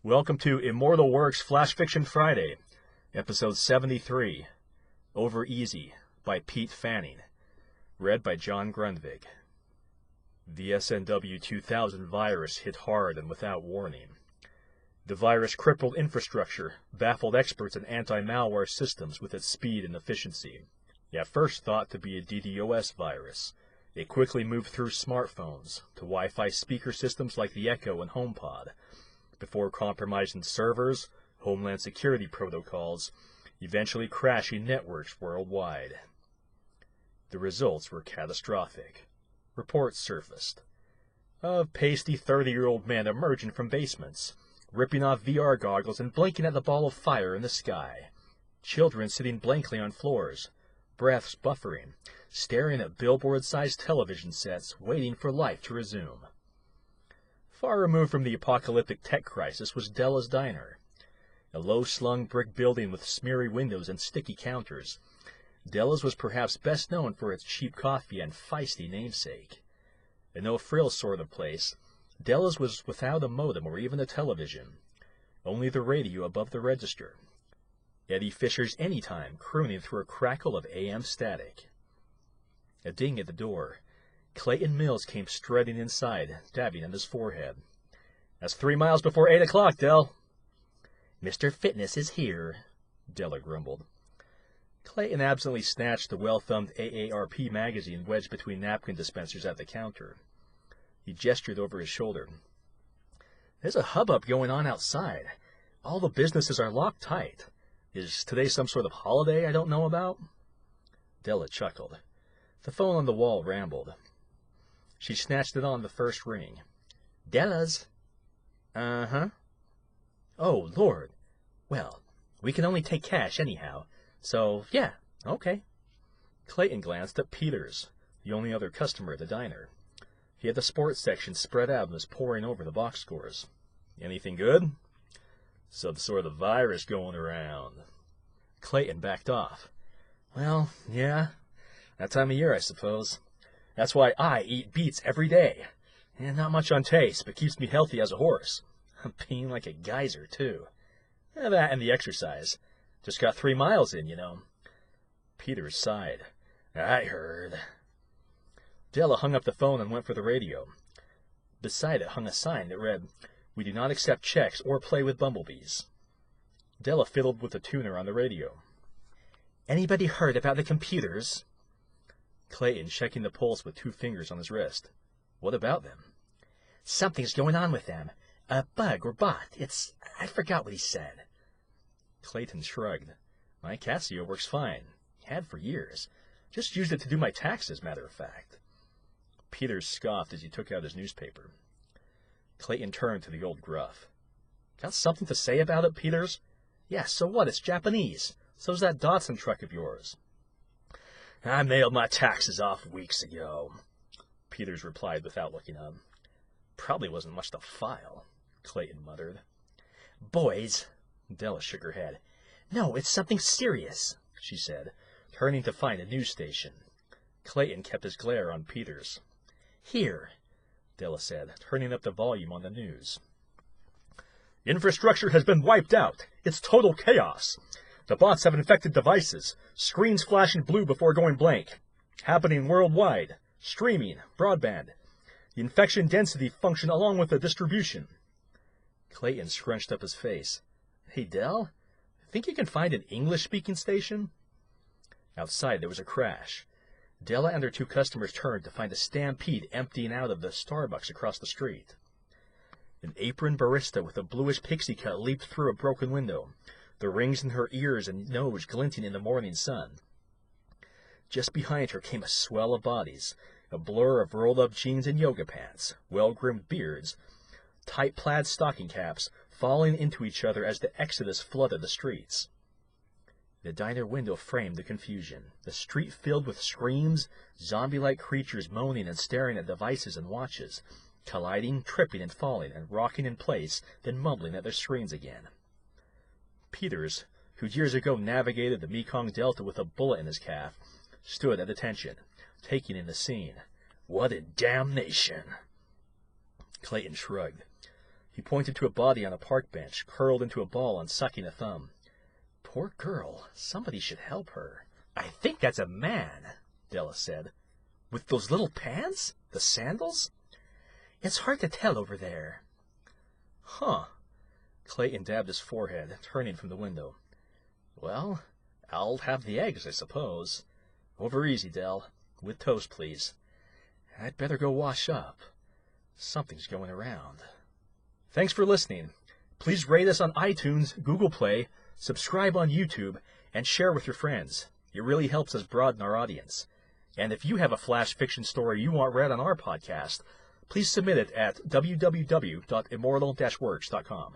Welcome to Immortal Works Flash Fiction Friday, Episode 73, Over Easy, by Pete Fanning, read by John Grundvig. The SNW-2000 virus hit hard and without warning. The virus crippled infrastructure, baffled experts in anti-malware systems with its speed and efficiency. At first thought to be a DDoS virus, it quickly moved through smartphones to Wi-Fi speaker systems like the Echo and HomePod, before compromising servers, homeland security protocols, eventually crashing networks worldwide. The results were catastrophic. Reports surfaced of pasty 30-year-old men emerging from basements, ripping off VR goggles and blinking at the ball of fire in the sky. Children sitting blankly on floors, breaths buffering, staring at billboard-sized television sets, waiting for life to resume. Far removed from the apocalyptic tech crisis was Della's Diner, a low-slung brick building with smeary windows and sticky counters. Della's was perhaps best known for its cheap coffee and feisty namesake. A no-frills sort of place, Della's was without a modem or even a television, only the radio above the register. Eddie Fisher's Anytime crooning through a crackle of AM static. A ding at the door. Clayton Mills came strutting inside, dabbing at his forehead. "That's 3 miles before 8 o'clock, Dell." "Mr. Fitness is here," Della grumbled. Clayton absently snatched the well-thumbed AARP magazine wedged between napkin dispensers at the counter. He gestured over his shoulder. "There's a hubbub going on outside. All the businesses are locked tight. Is today some sort of holiday I don't know about?" Della chuckled. The phone on the wall rambled. She snatched it on the first ring. "Della's." "Uh-huh." "Oh, Lord. Well, we can only take cash anyhow. So, yeah, okay." Clayton glanced at Peters, the only other customer at the diner. He had the sports section spread out and was poring over the box scores. "Anything good?" "Some sort of virus going around." Clayton backed off. "Well, yeah, that time of year, I suppose. That's why I eat beets every day. And not much on taste, but keeps me healthy as a horse. I'm peeing like a geyser, too. That and the exercise. Just got 3 miles in, you know." Peters sighed. "I heard." Della hung up the phone and went for the radio. Beside it hung a sign that read, "We do not accept checks or play with bumblebees." Della fiddled with the tuner on the radio. "Anybody heard about the computers?" Clayton checking the pulse with 2 fingers on his wrist. "What about them?" "Something's going on with them. A bug or bot. I forgot what he said." Clayton shrugged. "My Casio works fine. Had for years. Just used it to do my taxes, matter of fact." Peters scoffed as he took out his newspaper. Clayton turned to the old gruff. "Got something to say about it, Peters?" "Yeah, so what? It's Japanese. So's that Datsun truck of yours." "I mailed my taxes off weeks ago," Peters replied without looking up. "Probably wasn't much to file," Clayton muttered. "Boys," Della shook her head. "No, it's something serious," she said, turning to find a news station. Clayton kept his glare on Peters. "Here," Della said, turning up the volume on the news. "Infrastructure has been wiped out. It's total chaos. The bots have infected devices, screens flashing blue before going blank. Happening worldwide. Streaming, broadband. The infection density function along with the distribution." Clayton scrunched up his face. "Hey, Dell, think you can find an English-speaking station?" Outside there was a crash. Della and her 2 customers turned to find a stampede emptying out of the Starbucks across the street. An apron barista with a bluish pixie cut leaped through a broken window, the rings in her ears and nose glinting in the morning sun. Just behind her came a swell of bodies, a blur of rolled-up jeans and yoga pants, well-groomed beards, tight plaid stocking caps, falling into each other as the exodus flooded the streets. The diner window framed the confusion, the street filled with screams, zombie-like creatures moaning and staring at devices and watches, colliding, tripping and falling, and rocking in place, then mumbling at their screens again. Peters, who years ago navigated the Mekong Delta with a bullet in his calf, stood at attention, taking in the scene. "What in damnation?" Clayton shrugged. He pointed to a body on a park bench, curled into a ball and sucking a thumb. Poor girl. Somebody should help her. I think that's a man, Della said. With those little pants? The sandals? It's hard to tell over there. Huh. Clayton dabbed his forehead, turning from the window. Well, I'll have the eggs, I suppose. Over easy, Dell. With toast, please. I'd better go wash up. Something's going around. Thanks for listening. Please rate us on iTunes, Google Play, subscribe on YouTube, and share with your friends. It really helps us broaden our audience. And if you have a flash fiction story you want read on our podcast, please submit it at www.immortal-works.com.